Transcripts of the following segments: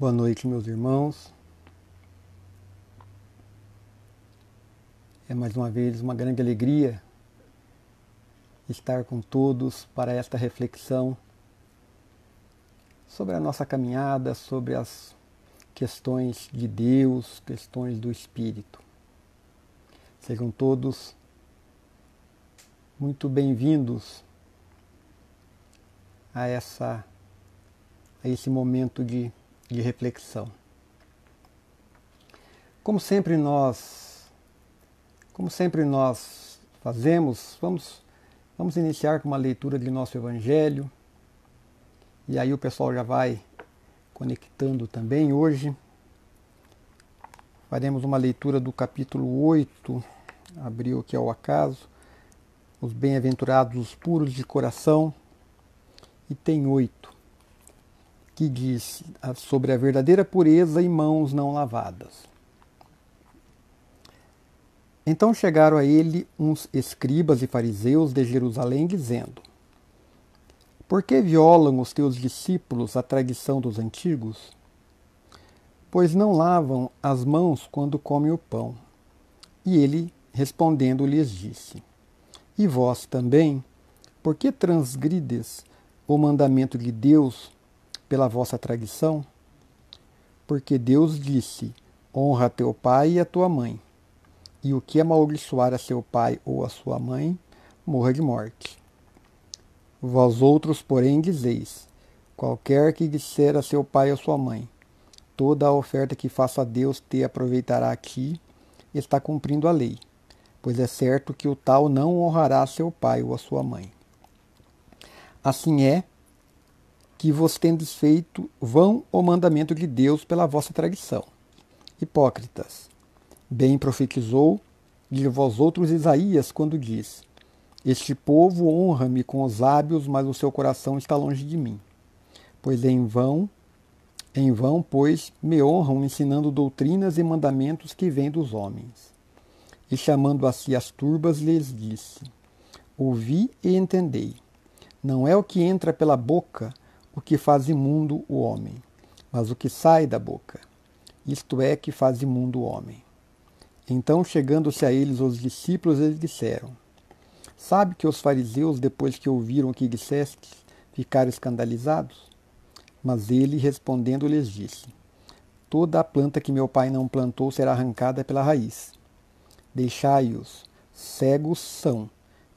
Boa noite, meus irmãos. É mais uma vez uma grande alegria estar com todos para esta reflexão sobre a nossa caminhada, sobre as questões de Deus, questões do Espírito. Sejam todos muito bem-vindos a esse momento de reflexão. Como sempre nós fazemos, vamos iniciar com uma leitura de nosso Evangelho, e aí o pessoal já vai conectando também. Hoje faremos uma leitura do capítulo 8, abriu aqui ao acaso, os bem-aventurados os puros de coração, e tem 8, que diz sobre a verdadeira pureza e mãos não lavadas. Então chegaram a ele uns escribas e fariseus de Jerusalém, dizendo: Por que violam os teus discípulos a tradição dos antigos? Pois não lavam as mãos quando comem o pão. E ele, respondendo, lhes disse: E vós também, por que transgrides o mandamento de Deus pela vossa tradição? Porque Deus disse: Honra teu pai e a tua mãe. E o que amaldiçoar a seu pai ou a sua mãe, morra de morte. Vós outros, porém, dizeis: Qualquer que disser a seu pai ou sua mãe, toda a oferta que faça a Deus te aproveitará a ti, está cumprindo a lei, pois é certo que o tal não honrará a seu pai ou a sua mãe. Assim é que vos tendes feito vão o mandamento de Deus pela vossa tradição. Hipócritas! Bem profetizou de vós outros Isaías quando diz: Este povo honra-me com os lábios, mas o seu coração está longe de mim. Pois em vão, pois, me honram ensinando doutrinas e mandamentos que vêm dos homens. E chamando a si as turbas, lhes disse: Ouvi e entendei. Não é o que entra pela boca o que faz imundo o homem, mas o que sai da boca. Isto é que faz imundo o homem. Então, chegando-se a eles os discípulos, eles disseram: Sabe que os fariseus, depois que ouviram o que dissestes, ficaram escandalizados? Mas ele, respondendo, lhes disse: Toda a planta que meu pai não plantou será arrancada pela raiz. Deixai-os, cegos são,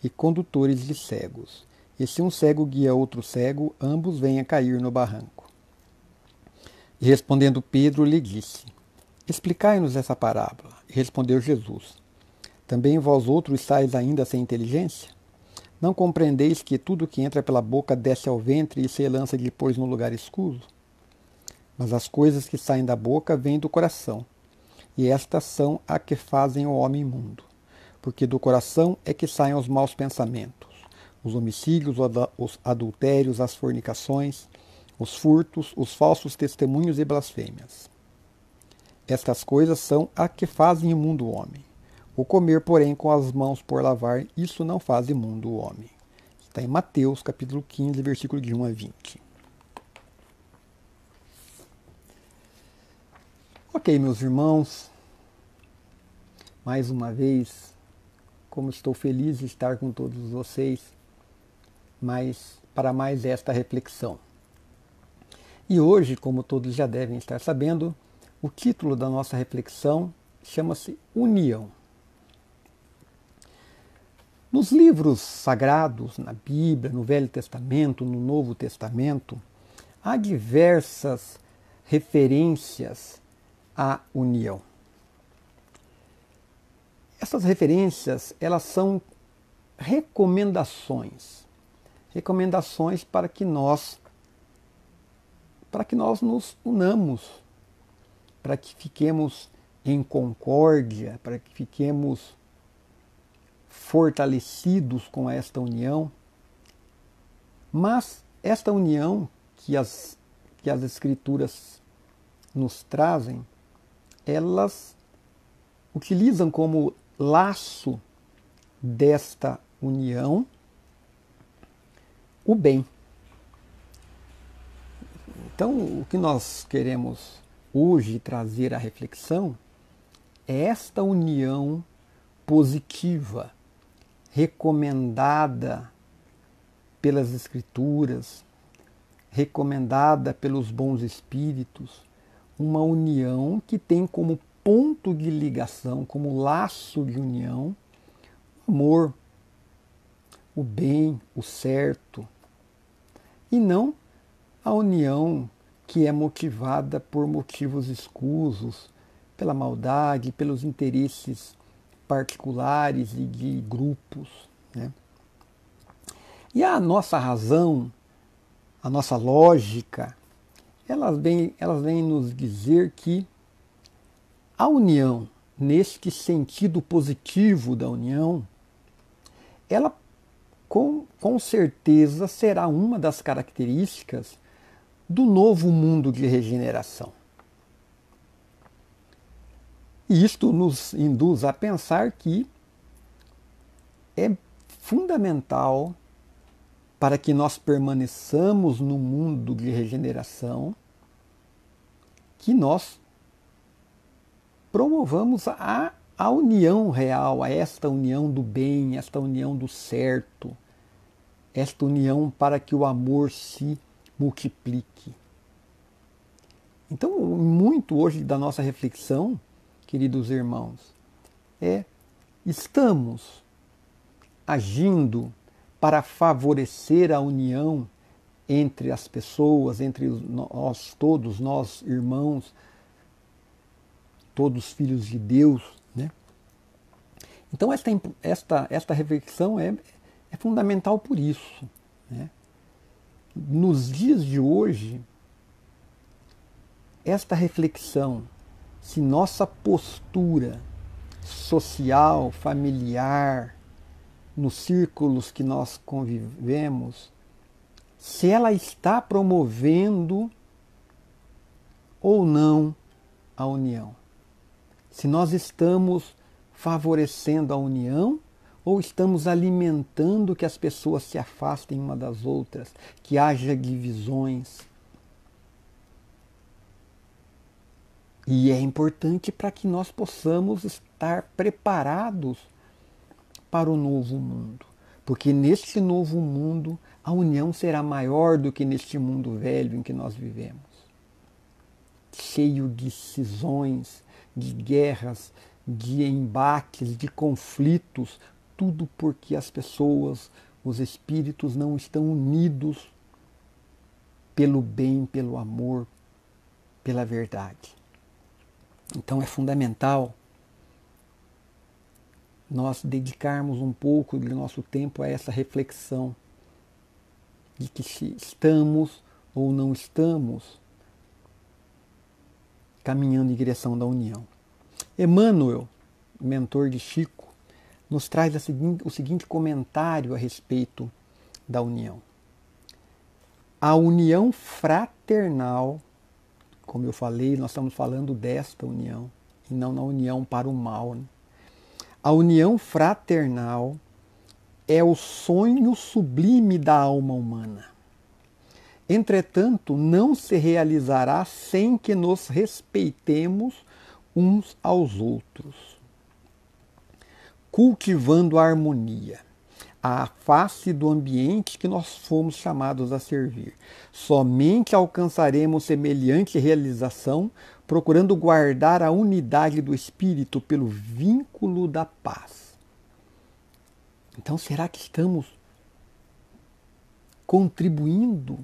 e condutores de cegos. E se um cego guia outro cego, ambos vêm a cair no barranco. E respondendo Pedro, lhe disse: Explicai-nos essa parábola. E respondeu Jesus: Também vós outros estáis ainda sem inteligência? Não compreendeis que tudo que entra pela boca desce ao ventre e se lança depois no lugar escuro? Mas as coisas que saem da boca vêm do coração, e estas são as que fazem o homem imundo. Porque do coração é que saem os maus pensamentos, os homicídios, os adultérios, as fornicações, os furtos, os falsos testemunhos e blasfêmias. Estas coisas são as que fazem imundo o homem. O comer, porém, com as mãos por lavar, isso não faz imundo o homem. Está em Mateus, capítulo 15, versículo de 1 a 20. Ok, meus irmãos, mais uma vez, como estou feliz de estar com todos vocês, para mais esta reflexão. E hoje, como todos já devem estar sabendo, o título da nossa reflexão chama-se União. Nos livros sagrados, na Bíblia, no Velho Testamento, no Novo Testamento, há diversas referências à união. Essas referências, elas são recomendações para que nós nos unamos, para que fiquemos em concórdia, para que fiquemos fortalecidos com esta união. Mas esta união que as Escrituras nos trazem, elas utilizam como laço desta união o bem. Então, o que nós queremos hoje trazer à reflexão é esta união positiva, recomendada pelas Escrituras, recomendada pelos bons espíritos, uma união que tem como ponto de ligação, como laço de união, o amor, o bem, o certo, e não a união que é motivada por motivos escusos, pela maldade, pelos interesses particulares e de grupos, né? E a nossa razão, a nossa lógica, elas vêm nos dizer que a união, neste sentido positivo da união, ela com certeza será uma das características do novo mundo de regeneração. E isto nos induz a pensar que é fundamental para que nós permaneçamos no mundo de regeneração, que nós promovamos a união real, a esta união do bem, esta união do certo, esta união para que o amor se multiplique. Então, muito hoje da nossa reflexão, queridos irmãos, estamos agindo para favorecer a união entre as pessoas, entre nós todos, nós irmãos, todos filhos de Deus, né? Então esta reflexão é fundamental por isso, né? Nos dias de hoje, esta reflexão, se nossa postura social, familiar, nos círculos que nós convivemos, se ela está promovendo ou não a união. Se nós estamos favorecendo a união ou estamos alimentando que as pessoas se afastem uma das outras, que haja divisões. E é importante para que nós possamos estar preparados para o novo mundo. Porque neste novo mundo a união será maior do que neste mundo velho em que nós vivemos. Cheio de cisões, de guerras, de embates, de conflitos, tudo porque as pessoas, os espíritos não estão unidos pelo bem, pelo amor, pela verdade. Então é fundamental nós dedicarmos um pouco do nosso tempo a essa reflexão de que se estamos ou não estamos caminhando em direção da união. Emmanuel, mentor de Chico, nos traz o seguinte comentário a respeito da união. A união fraternal, como eu falei, nós estamos falando desta união, e não na união para o mal, né? A união fraternal é o sonho sublime da alma humana. Entretanto, não se realizará sem que nos respeitemos uns aos outros, cultivando a harmonia, a face do ambiente que nós fomos chamados a servir. Somente alcançaremos semelhante realização procurando guardar a unidade do espírito pelo vínculo da paz. Então, será que estamos contribuindo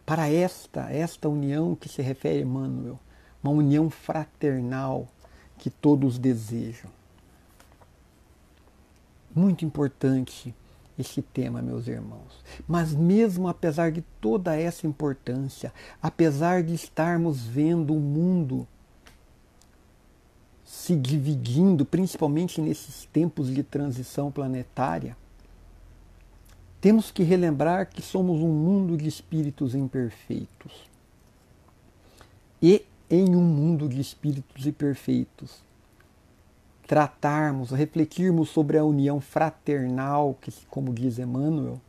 para esta união que se refere a Emmanuel, uma união fraternal que todos desejam? Muito importante este tema, meus irmãos. Mas mesmo apesar de toda essa importância, apesar de estarmos vendo o mundo se dividindo, principalmente nesses tempos de transição planetária, temos que relembrar que somos um mundo de espíritos imperfeitos. E em um mundo de espíritos imperfeitos, tratarmos, refletirmos sobre a união fraternal, que, como diz Emmanuel,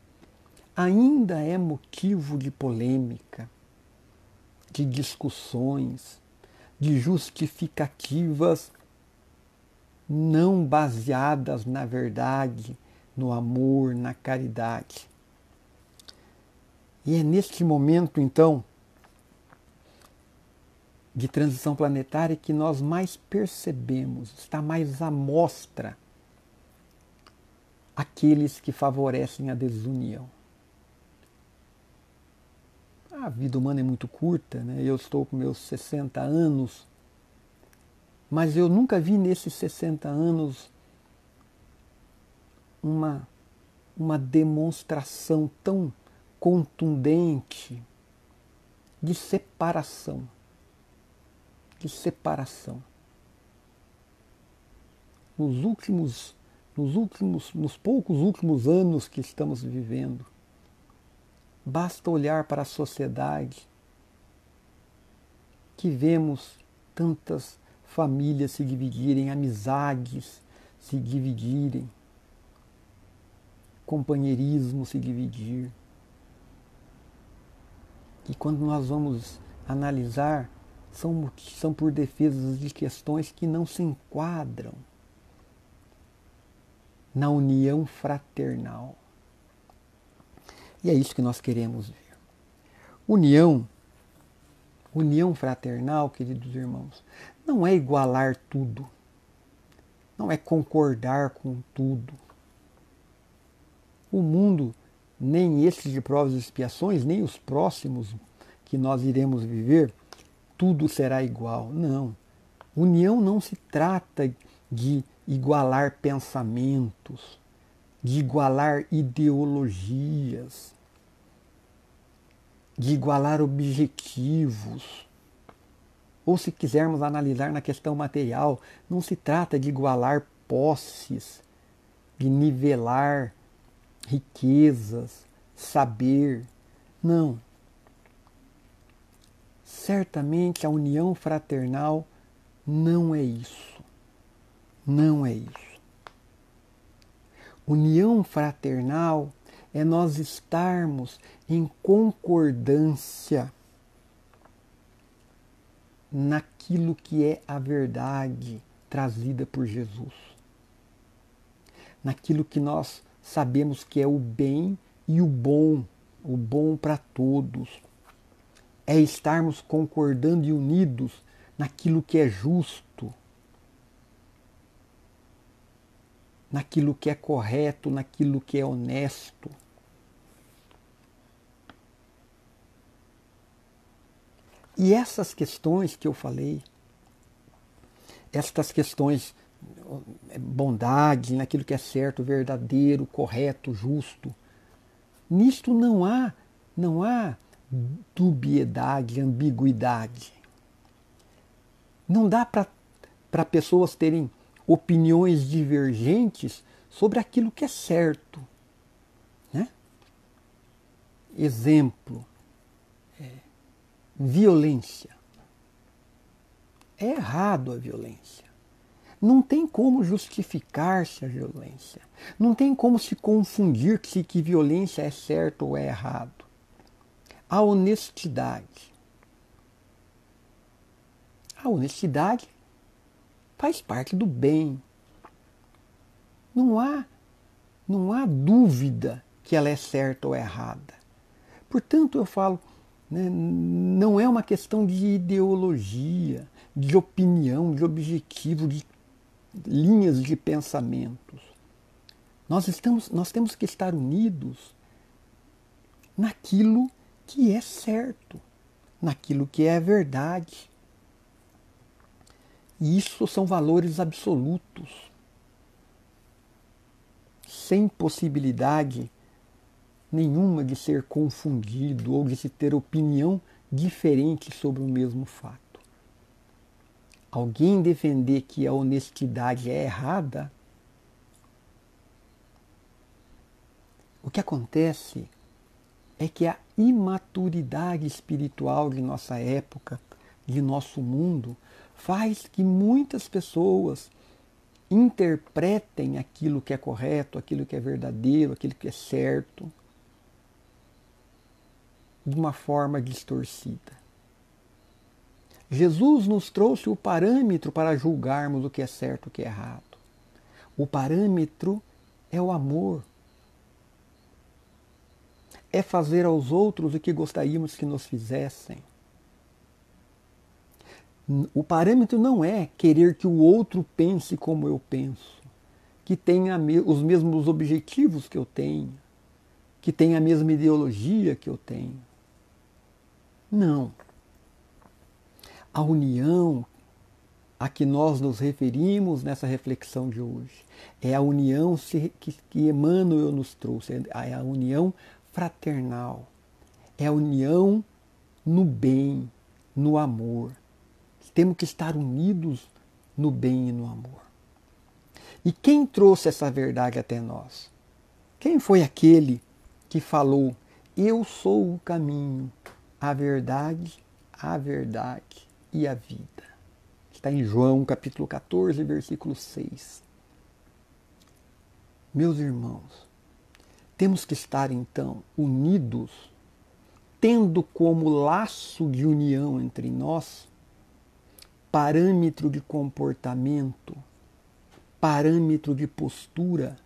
ainda é motivo de polêmica, de discussões, de justificativas não baseadas na verdade, no amor, na caridade. E é neste momento, então, de transição planetária que nós mais percebemos, está mais à mostra aqueles que favorecem a desunião. A vida humana é muito curta, né? Eu estou com meus 60 anos, mas eu nunca vi nesses 60 anos uma demonstração tão contundente de separação. Nos poucos últimos anos que estamos vivendo, basta olhar para a sociedade que vemos tantas famílias se dividirem, amizades se dividirem, companheirismo se dividir. E quando nós vamos analisar, são por defesas de questões que não se enquadram na união fraternal. E é isso que nós queremos ver. União fraternal, queridos irmãos, não é igualar tudo, não é concordar com tudo. O mundo, nem esses de provas e expiações, nem os próximos que nós iremos viver, tudo será igual. Não. União não se trata de igualar pensamentos, de igualar ideologias, de igualar objetivos. Ou, se quisermos analisar na questão material, não se trata de igualar posses, de nivelar riquezas, saber. Não. Certamente a união fraternal não é isso. Não é isso. União fraternal é nós estarmos em concordância naquilo que é a verdade trazida por Jesus. Naquilo que nós sabemos que é o bem e o bom para todos. É estarmos concordando e unidos naquilo que é justo, naquilo que é correto, naquilo que é honesto. E essas questões que eu falei, estas questões, bondade, naquilo que é certo, verdadeiro, correto, justo, nisto não há dubiedade, ambiguidade. Não dá para pessoas terem opiniões divergentes sobre aquilo que é certo. Né? Exemplo, violência. É errado a violência. Não tem como justificar-se a violência. Não tem como se confundir se que violência é certo ou é errado. A honestidade. A honestidade faz parte do bem. Não há dúvida que ela é certa ou errada. Portanto, eu falo, né, não é uma questão de ideologia, de opinião, de objetivo, de linhas de pensamentos. Nós temos que estar unidos naquilo que é certo, naquilo que é verdade. E isso são valores absolutos, sem possibilidade nenhuma de ser confundido ou de se ter opinião diferente sobre o mesmo fato. Alguém defender que a honestidade é errada, o que acontece é que a imaturidade espiritual de nossa época, de nosso mundo, faz que muitas pessoas interpretem aquilo que é correto, aquilo que é verdadeiro, aquilo que é certo, de uma forma distorcida. Jesus nos trouxe o parâmetro para julgarmos o que é certo e o que é errado. O parâmetro é o amor. É fazer aos outros o que gostaríamos que nos fizessem. O parâmetro não é querer que o outro pense como eu penso, que tenha os mesmos objetivos que eu tenho, que tenha a mesma ideologia que eu tenho. Não. A união a que nós nos referimos nessa reflexão de hoje é a união que Emmanuel nos trouxe, é a união fraternal, é a união no bem, no amor. Temos que estar unidos no bem e no amor. E quem trouxe essa verdade até nós? Quem foi aquele que falou: eu sou o caminho, a verdade e a vida? Está em João capítulo 14, versículo 6. Meus irmãos, temos que estar então unidos, tendo como laço de união entre nós parâmetro de comportamento, parâmetro de postura,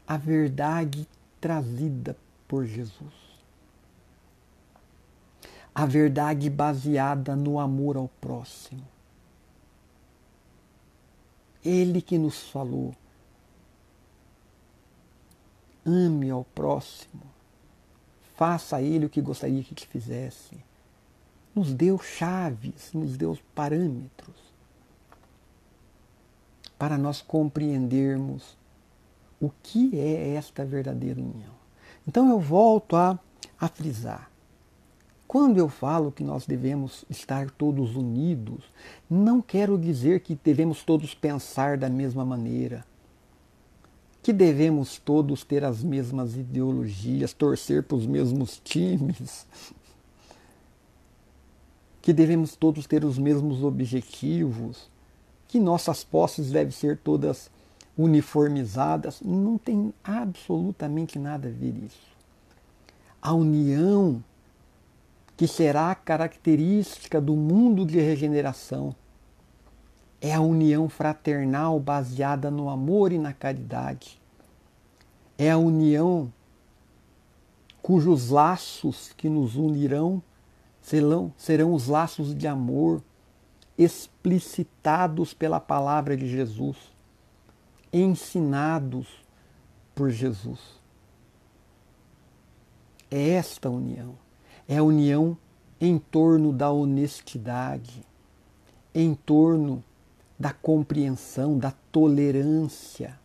a verdade trazida por Jesus. A verdade baseada no amor ao próximo. Ele que nos falou: ame ao próximo, faça a ele o que gostaria que te fizesse. Nos deu chaves, nos deu parâmetros para nós compreendermos o que é esta verdadeira união. Então eu volto a frisar. Quando eu falo que nós devemos estar todos unidos, não quero dizer que devemos todos pensar da mesma maneira, que devemos todos ter as mesmas ideologias, torcer para os mesmos times, que devemos todos ter os mesmos objetivos, que nossas posses devem ser todas uniformizadas. Não tem absolutamente nada a ver isso. A união que será a característica do mundo de regeneração é a união fraternal baseada no amor e na caridade. É a união cujos laços que nos unirão serão os laços de amor explicitados pela palavra de Jesus, ensinados por Jesus. É esta união. É a união em torno da honestidade, em torno da compreensão, da tolerância.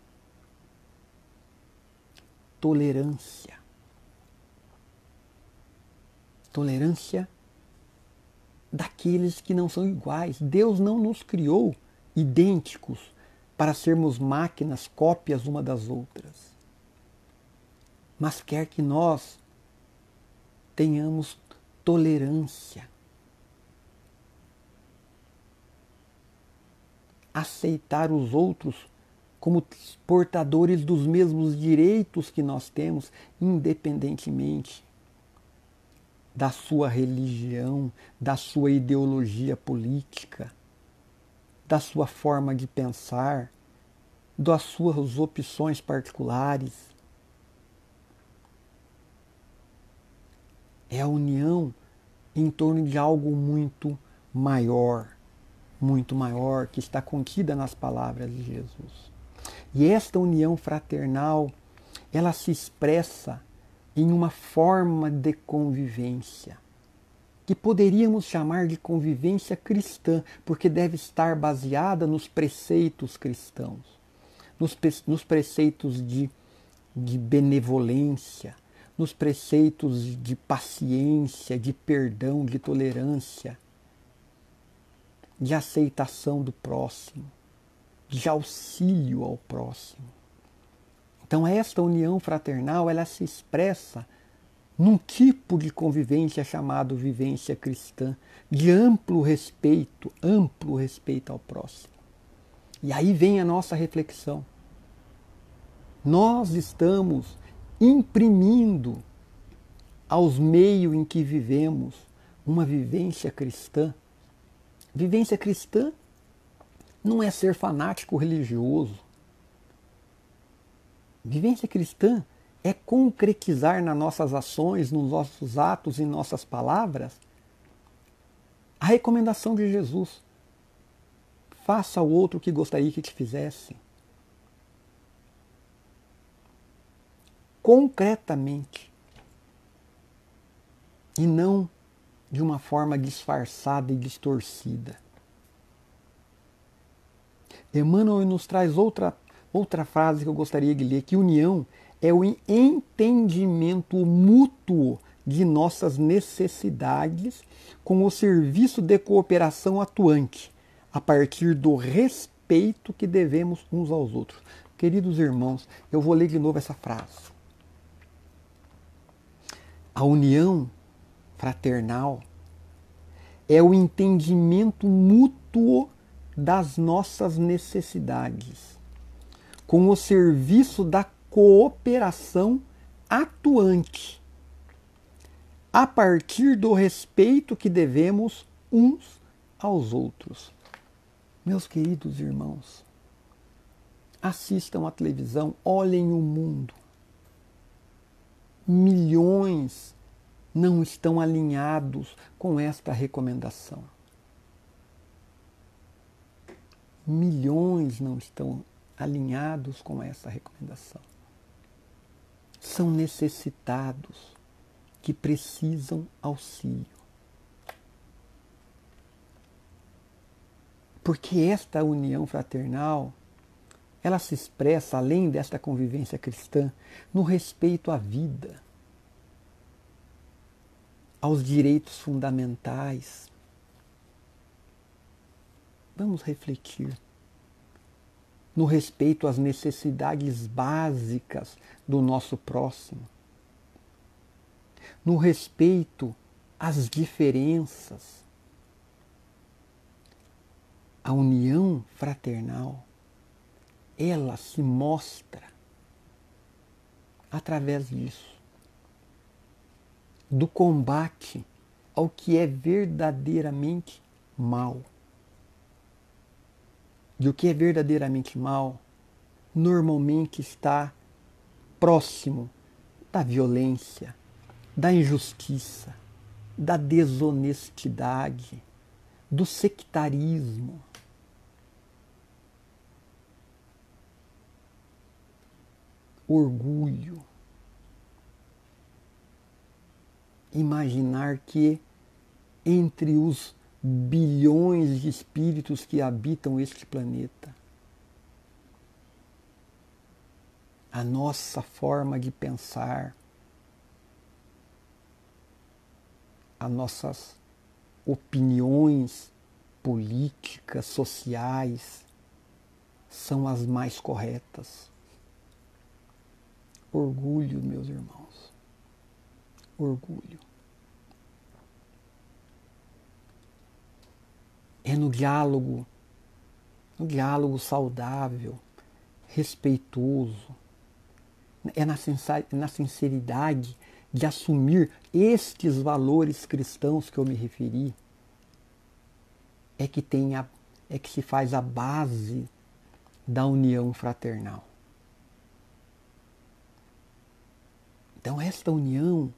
Tolerância. Tolerância daqueles que não são iguais. Deus não nos criou idênticos para sermos máquinas, cópias uma das outras. Mas quer que nós tenhamos tolerância. Aceitar os outros como portadores dos mesmos direitos que nós temos, independentemente da sua religião, da sua ideologia política, da sua forma de pensar, das suas opções particulares. É a união em torno de algo muito maior, que está contida nas palavras de Jesus. E esta união fraternal, ela se expressa em uma forma de convivência, que poderíamos chamar de convivência cristã, porque deve estar baseada nos preceitos cristãos, nos preceitos de benevolência, nos preceitos de paciência, de perdão, de tolerância, de aceitação do próximo, de auxílio ao próximo. Então esta união fraternal, ela se expressa num tipo de convivência chamado vivência cristã, de amplo respeito ao próximo. E aí vem a nossa reflexão. Nós estamos imprimindo aos meios em que vivemos uma vivência cristã Vivência cristã não é ser fanático religioso. Vivência cristã é concretizar nas nossas ações, nos nossos atos e nossas palavras a recomendação de Jesus. Faça ao outro o que gostaria que te fizesse. Concretamente. E não de uma forma disfarçada e distorcida. Emmanuel nos traz outra frase que eu gostaria de ler, que união é o entendimento mútuo de nossas necessidades com o serviço de cooperação atuante, a partir do respeito que devemos uns aos outros. Queridos irmãos, eu vou ler de novo essa frase. A união fraternal é o entendimento mútuo das nossas necessidades, com o serviço da cooperação atuante, a partir do respeito que devemos uns aos outros. Meus queridos irmãos, assistam à televisão, olhem o mundo. Milhões não estão alinhados com esta recomendação. Milhões não estão alinhados com essa recomendação. São necessitados que precisam auxílio. Porque esta união fraternal, ela se expressa, além desta convivência cristã, no respeito à vida, aos direitos fundamentais. Vamos refletir. No respeito às necessidades básicas do nosso próximo. No respeito às diferenças. A união fraternal, ela se mostra através disso. Do combate ao que é verdadeiramente mal. E o que é verdadeiramente mal, normalmente está próximo da violência, da injustiça, da desonestidade, do sectarismo. Orgulho. Imaginar que entre os bilhões de espíritos que habitam este planeta, a nossa forma de pensar, as nossas opiniões políticas, sociais, são as mais corretas. Orgulho, meus irmãos. Orgulho. É no diálogo saudável, respeitoso, é na sinceridade de assumir estes valores cristãos que eu me referi, é que se faz a base da união fraternal. Então esta união,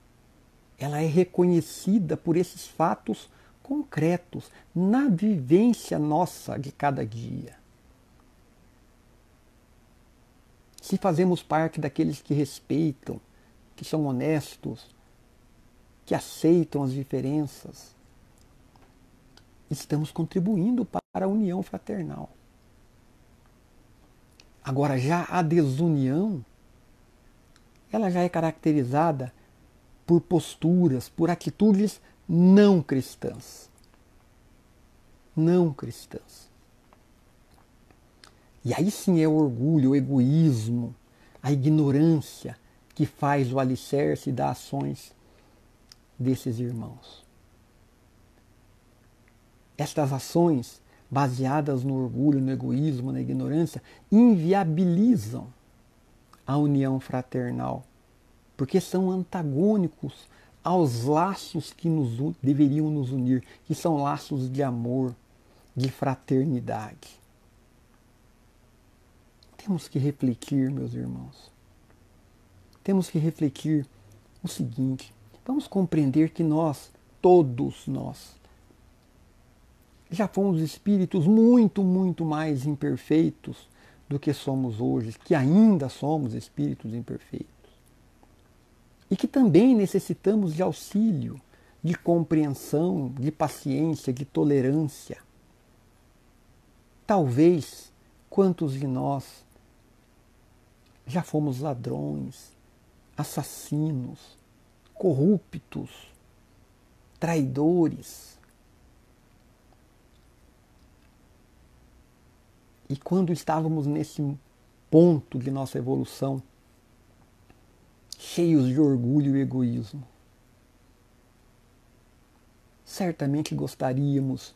ela é reconhecida por esses fatos concretos, na vivência nossa de cada dia. Se fazemos parte daqueles que respeitam, que são honestos, que aceitam as diferenças, estamos contribuindo para a união fraternal. Agora, já a desunião, ela já é caracterizada por posturas, por atitudes não cristãs. Não cristãs. E aí sim é o orgulho, o egoísmo, a ignorância que faz o alicerce das ações desses irmãos. Estas ações, baseadas no orgulho, no egoísmo, na ignorância, inviabilizam a união fraternal, porque são antagônicos aos laços que deveriam nos unir, que são laços de amor, de fraternidade. Temos que refletir, meus irmãos. Temos que refletir o seguinte: vamos compreender que nós, todos nós, já fomos espíritos muito, muito mais imperfeitos do que somos hoje, que ainda somos espíritos imperfeitos. E que também necessitamos de auxílio, de compreensão, de paciência, de tolerância. Talvez, quantos de nós já fomos ladrões, assassinos, corruptos, traidores. E quando estávamos nesse ponto de nossa evolução, cheios de orgulho e egoísmo, certamente gostaríamos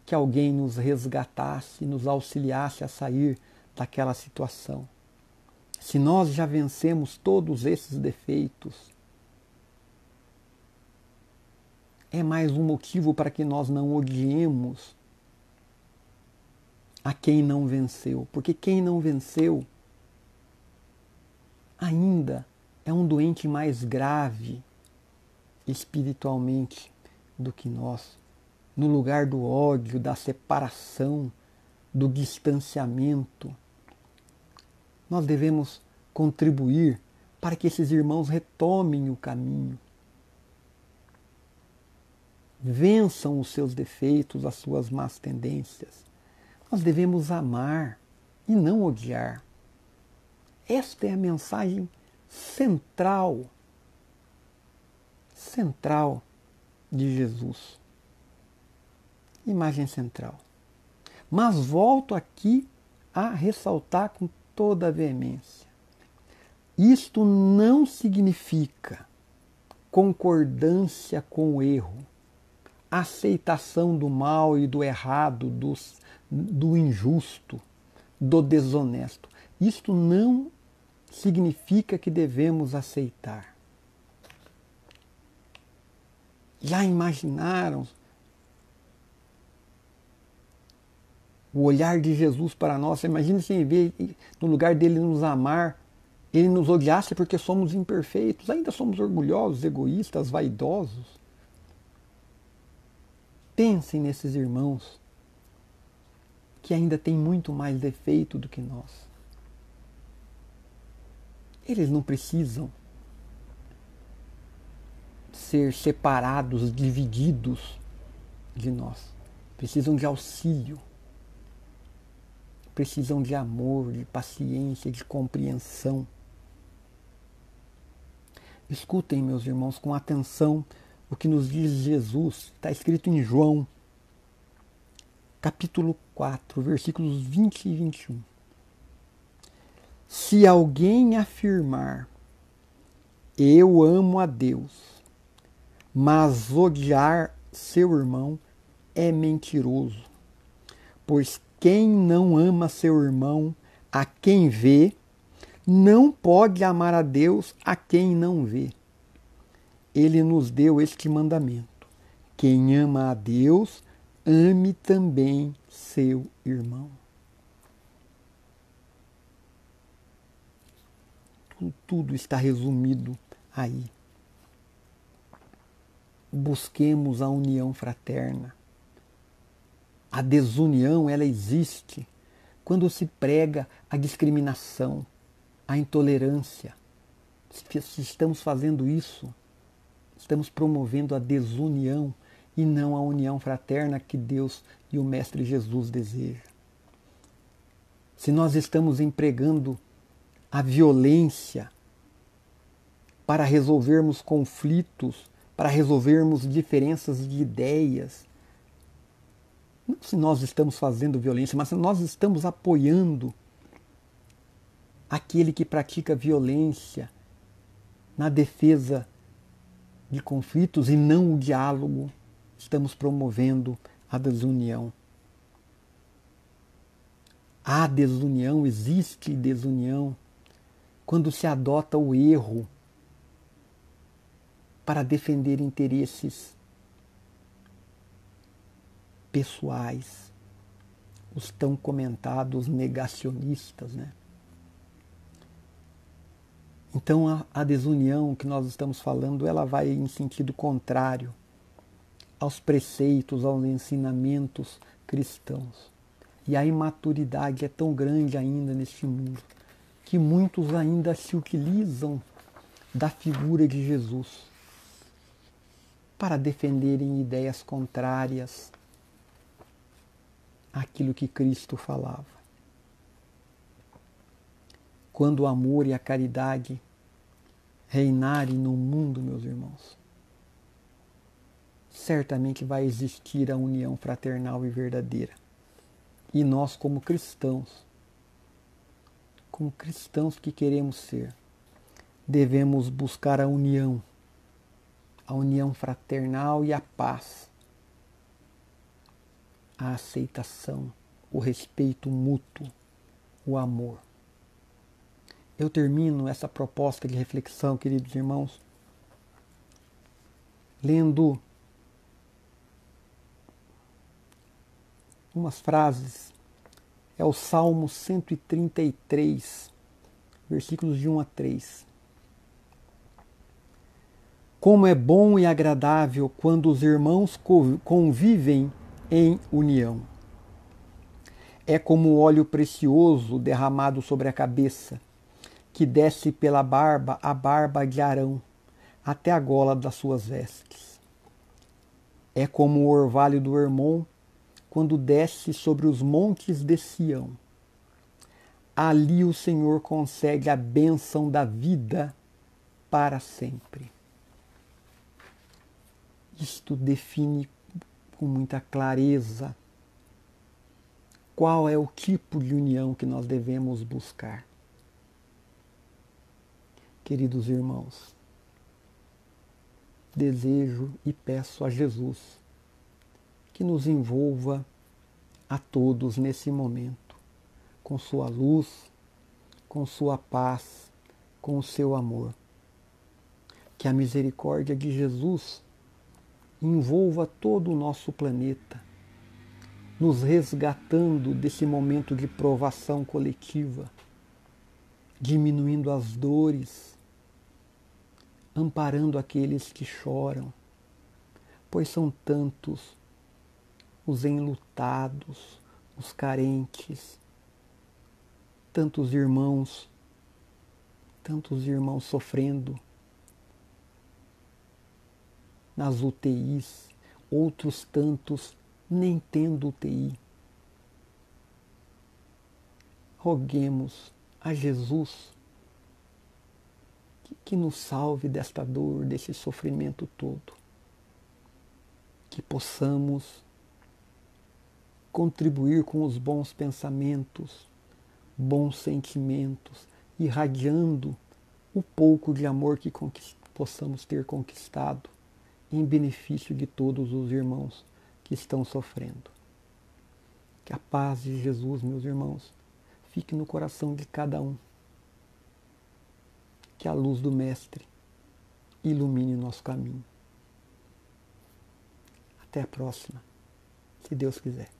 que alguém nos resgatasse, nos auxiliasse a sair daquela situação. Se nós já vencemos todos esses defeitos, é mais um motivo para que nós não odiemos a quem não venceu. Porque quem não venceu ainda é um doente mais grave espiritualmente do que nós. No lugar do ódio, da separação, do distanciamento, nós devemos contribuir para que esses irmãos retomem o caminho. Vençam os seus defeitos, as suas más tendências. Nós devemos amar e não odiar. Esta é a mensagem central de Jesus. Imagem central. Mas volto aqui a ressaltar com toda a veemência. Isto não significa concordância com o erro, aceitação do mal e do errado, do injusto, do desonesto. Isto não significa que devemos aceitar. Já imaginaram o olhar de Jesus para nós? Imagina se, em vez, no lugar dele nos amar, ele nos odiasse porque somos imperfeitos. Ainda somos orgulhosos, egoístas, vaidosos. Pensem nesses irmãos que ainda têm muito mais defeito do que nós. Eles não precisam ser separados, divididos de nós. Precisam de auxílio. Precisam de amor, de paciência, de compreensão. Escutem, meus irmãos, com atenção o que nos diz Jesus. Está escrito em João, capítulo 4, versículos 20 e 21. Se alguém afirmar, eu amo a Deus, mas odiar seu irmão, é mentiroso. Pois quem não ama seu irmão, a quem vê, não pode amar a Deus a quem não vê. Ele nos deu este mandamento: quem ama a Deus, ame também seu irmão. Tudo está resumido aí. Busquemos a união fraterna. A desunião, ela existe quando se prega a discriminação, a intolerância. Se estamos fazendo isso, estamos promovendo a desunião e não a união fraterna que Deus e o Mestre Jesus desejam. Se nós estamos empregando a violência para resolvermos conflitos, para resolvermos diferenças de ideias, não se nós estamos fazendo violência, mas se nós estamos apoiando aquele que pratica violência na defesa de conflitos e não o diálogo, estamos promovendo a desunião. Há desunião, existe desunião, quando se adota o erro para defender interesses pessoais, os tão comentados negacionistas, né? Então a desunião que nós estamos falando, ela vai em sentido contrário aos preceitos, aos ensinamentos cristãos. E a imaturidade é tão grande ainda neste mundo que muitos ainda se utilizam da figura de Jesus para defenderem ideias contrárias àquilo que Cristo falava. Quando o amor e a caridade reinarem no mundo, meus irmãos, certamente vai existir a união fraternal e verdadeira. E nós, como cristãos que queremos ser, devemos buscar a união fraternal e a paz, a aceitação, o respeito mútuo, o amor. Eu termino essa proposta de reflexão, queridos irmãos, lendo umas frases. É o Salmo 133, versículos de 1 a 3. Como é bom e agradável quando os irmãos convivem em união. É como óleo precioso derramado sobre a cabeça, que desce pela barba, a barba de Arão, até a gola das suas vestes. É como o orvalho do Hermon, quando desce sobre os montes de Sião. Ali o Senhor concede a bênção da vida para sempre. Isto define com muita clareza qual é o tipo de união que nós devemos buscar. Queridos irmãos, desejo e peço a Jesus que nos envolva a todos nesse momento, com sua luz, com sua paz, com o seu amor. Que a misericórdia de Jesus envolva todo o nosso planeta, nos resgatando desse momento de provação coletiva, diminuindo as dores, amparando aqueles que choram, pois são tantos os enlutados, os carentes, tantos irmãos sofrendo nas UTIs, outros tantos nem tendo UTI. Roguemos a Jesus que nos salve desta dor, desse sofrimento todo. Que possamos contribuir com os bons pensamentos, bons sentimentos, irradiando o pouco de amor que possamos ter conquistado em benefício de todos os irmãos que estão sofrendo. Que a paz de Jesus, meus irmãos, fique no coração de cada um. Que a luz do Mestre ilumine nosso caminho. Até a próxima, se Deus quiser.